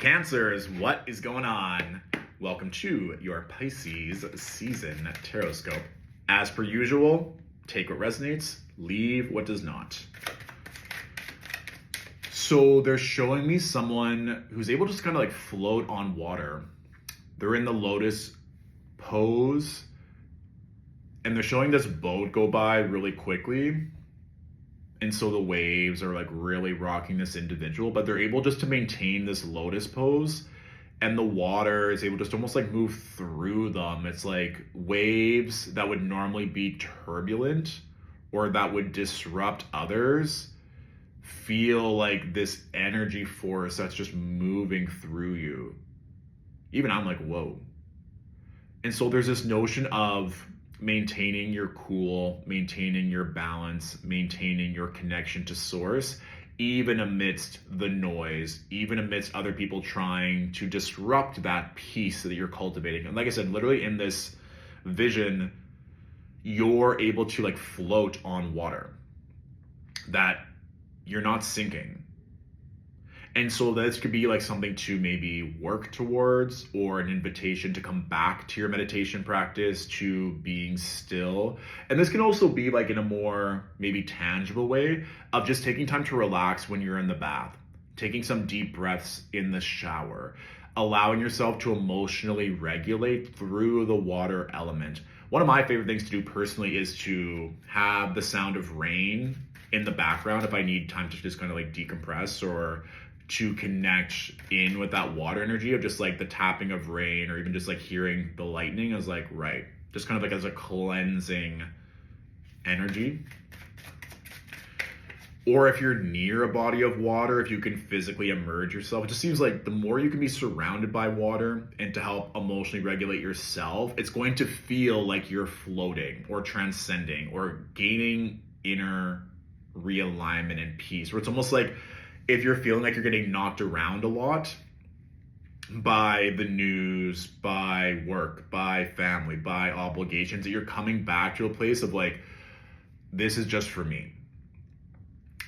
Cancers, what is going on? Welcome to your Pisces season Tarotscope. As per usual, take what resonates, leave what does not. So they're showing me someone who's able to just kind of like float on water. They're in the lotus pose, and they're showing this boat go by really quickly. And so the waves are like really rocking this individual, but they're able just to maintain this lotus pose, and the water is able just to almost like move through them. It's like waves that would normally be turbulent or that would disrupt others feel like this energy force that's just moving through you. Even I'm like, whoa. And so there's this notion of maintaining your cool, maintaining your balance, maintaining your connection to source, even amidst the noise, even amidst other people trying to disrupt that peace that you're cultivating. And like I said, literally in this vision, you're able to like float on water, that you're not sinking. And so this could be like something to maybe work towards, or an invitation to come back to your meditation practice, to being still. And this can also be like in a more maybe tangible way of just taking time to relax when you're in the bath, taking some deep breaths in the shower, allowing yourself to emotionally regulate through the water element. One of my favorite things to do personally is to have the sound of rain in the background if I need time to just kind of like decompress, or to connect in with that water energy of just like the tapping of rain, or even just like hearing the lightning as like, right, just kind of like as a cleansing energy. Or if you're near a body of water, if you can physically immerse yourself, it just seems like the more you can be surrounded by water and to help emotionally regulate yourself, it's going to feel like you're floating or transcending or gaining inner realignment and peace, where it's almost like if you're feeling like you're getting knocked around a lot by the news, by work, by family, by obligations, that you're coming back to a place of like, this is just for me.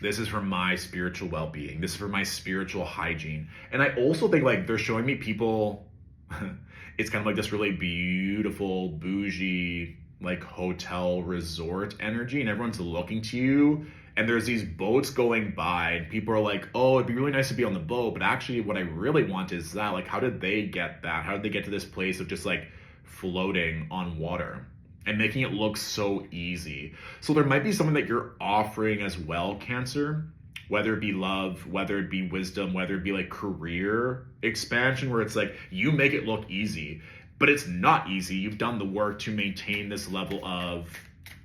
This is for my spiritual well-being. This is for my spiritual hygiene. And I also think like they're showing me people, it's kind of like this really beautiful, bougie, like hotel resort energy, and everyone's looking to you. And there's these boats going by, and people are like, oh, it'd be really nice to be on the boat. But actually what I really want is that, like, how did they get that? How did they get to this place of just like floating on water and making it look so easy? So there might be something that you're offering as well, Cancer, whether it be love, whether it be wisdom, whether it be like career expansion, where it's like you make it look easy, but it's not easy. You've done the work to maintain this level of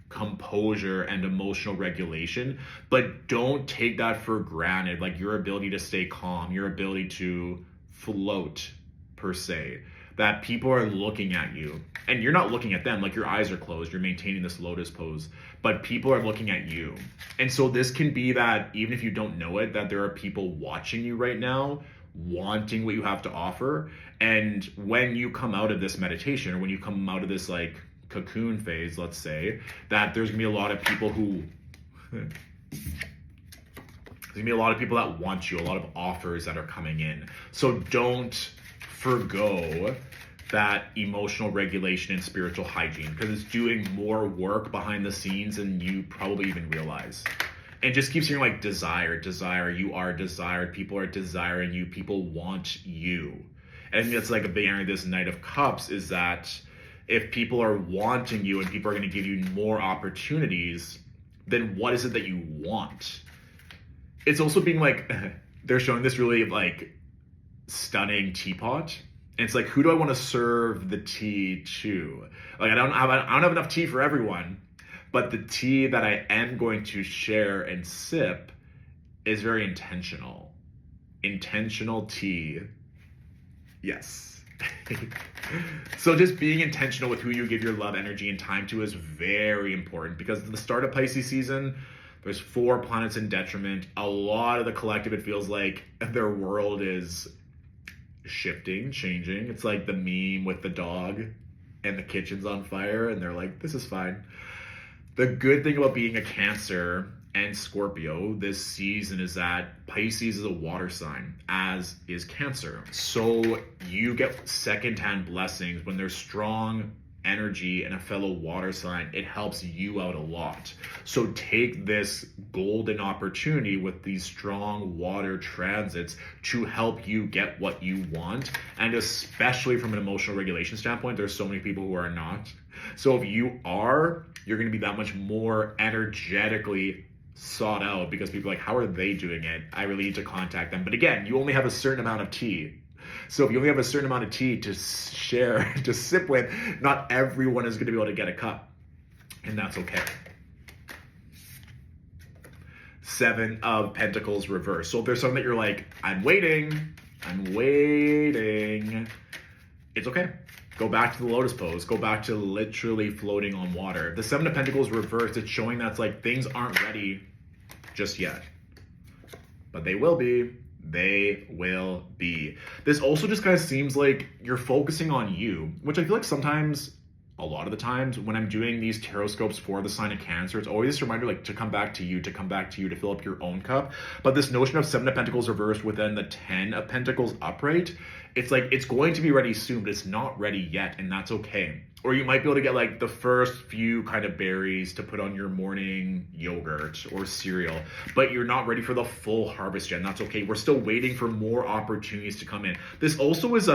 composure and emotional regulation, but don't take that for granted. Like your ability to stay calm, your ability to float per se, that people are looking at you and you're not looking at them, like your eyes are closed, you're maintaining this lotus pose, but people are looking at you. And so this can be that even if you don't know it, that there are people watching you right now, wanting what you have to offer. And when you come out of this meditation, or when you come out of this like cocoon phase, let's say, that there's gonna be a lot of people who there's gonna be a lot of people that want you, a lot of offers that are coming in. So don't forgo that emotional regulation and spiritual hygiene, because it's doing more work behind the scenes than you probably even realize. And just keeps hearing like desire, you are desired, people are desiring you, people want you. And I think that's like a big area of this Knight of Cups, is that if people are wanting you and people are going to give you more opportunities, then what is it that you want? It's also being like, they're showing this really like stunning teapot. And it's like, who do I want to serve the tea to? Like, I don't have enough tea for everyone, but the tea that I am going to share and sip is very intentional. Intentional tea. Yes. So just being intentional with who you give your love, energy, and time to is very important, because at the start of Pisces season, there's 4 planets in detriment. A lot of the collective, it feels like their world is shifting, changing. It's like the meme with the dog and the kitchen's on fire and they're like, this is fine. The good thing about being a Cancer and Scorpio this season is that Pisces is a water sign, as is Cancer. So you get secondhand blessings when there's strong energy in a fellow water sign. It helps you out a lot. So take this golden opportunity with these strong water transits to help you get what you want. And especially from an emotional regulation standpoint, there's so many people who are not. So if you are, you're going to be that much more energetically sought out because people are like, how are they doing it? I really need to contact them. But again, you only have a certain amount of tea. So if you only have a certain amount of tea to share, to sip with, not everyone is going to be able to get a cup. And that's okay. 7 of Pentacles reverse. So if there's something that you're like, I'm waiting. It's okay. Go back to the lotus pose. Go back to literally floating on water. The 7 of Pentacles reversed, it's showing that's like things aren't ready just yet. But they will be. They will be. This also just kind of seems like you're focusing on you, which I feel like sometimes, a lot of the times, when I'm doing these Tarotscopes for the sign of Cancer, it's always this reminder like to come back to you, to fill up your own cup. But this notion of 7 of Pentacles reversed within the 10 of Pentacles upright, it's like it's going to be ready soon, but it's not ready yet, and that's okay. Or you might be able to get like the first few kind of berries to put on your morning yogurt or cereal, but you're not ready for the full harvest yet, and that's okay. We're still waiting for more opportunities to come in. This also is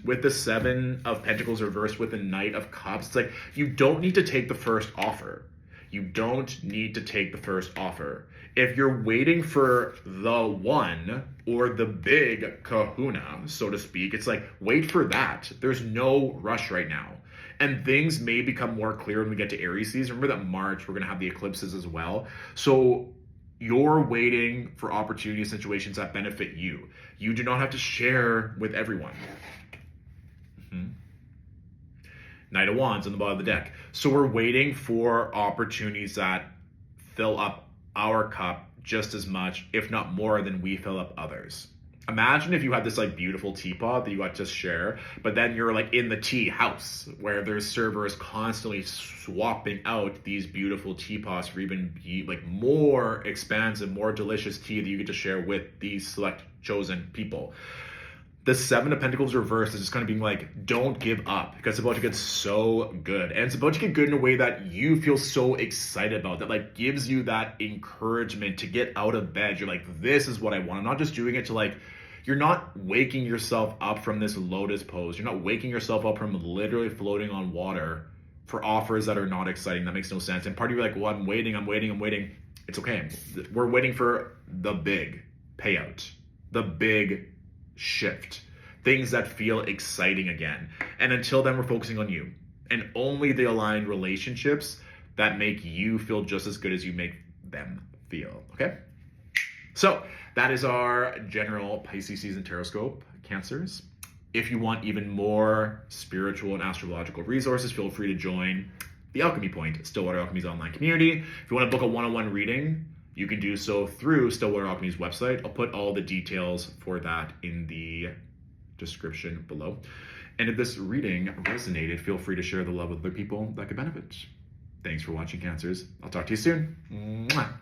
with the 7 of Pentacles reversed with the Knight of Cups. It's like you don't need to take the first offer. You don't need to take the first offer. If you're waiting for the one or the big kahuna, so to speak, it's like, wait for that. There's no rush right now. And things may become more clear when we get to Aries season. Remember that March, we're going to have the eclipses as well. So you're waiting for opportunity situations that benefit you. You do not have to share with everyone. Knight of Wands on the bottom of the deck. So we're waiting for opportunities that fill up our cup just as much, if not more, than we fill up others. Imagine if you had this like beautiful teapot that you got to share, but then you're like in the tea house where there's servers constantly swapping out these beautiful teapots for even like more expansive, more delicious tea that you get to share with these select chosen people. The 7 of Pentacles reversed is just kind of being like, don't give up, because it's about to get so good. And it's about to get good in a way that you feel so excited about, that like gives you that encouragement to get out of bed. You're like, this is what I want. I'm not just doing it to like, you're not waking yourself up from this lotus pose. You're not waking yourself up from literally floating on water for offers that are not exciting. That makes no sense. And part of you like, well, I'm waiting. It's okay. We're waiting for the big payout, the big shift, things that feel exciting again. And until then, we're focusing on you and only the aligned relationships that make you feel just as good as you make them feel. Okay, so that is our general Pisces season Tarotscope, Cancers. If you want even more spiritual and astrological resources, feel free to join the Alchemy Point, Stillwater Alchemy's online community. If you want to book a one-on-one reading, you can do so through Stillwater Alchemy's website. I'll put all the details for that in the description below. And if this reading resonated, feel free to share the love with other people that could benefit. Thanks for watching, Cancers. I'll talk to you soon. Mwah.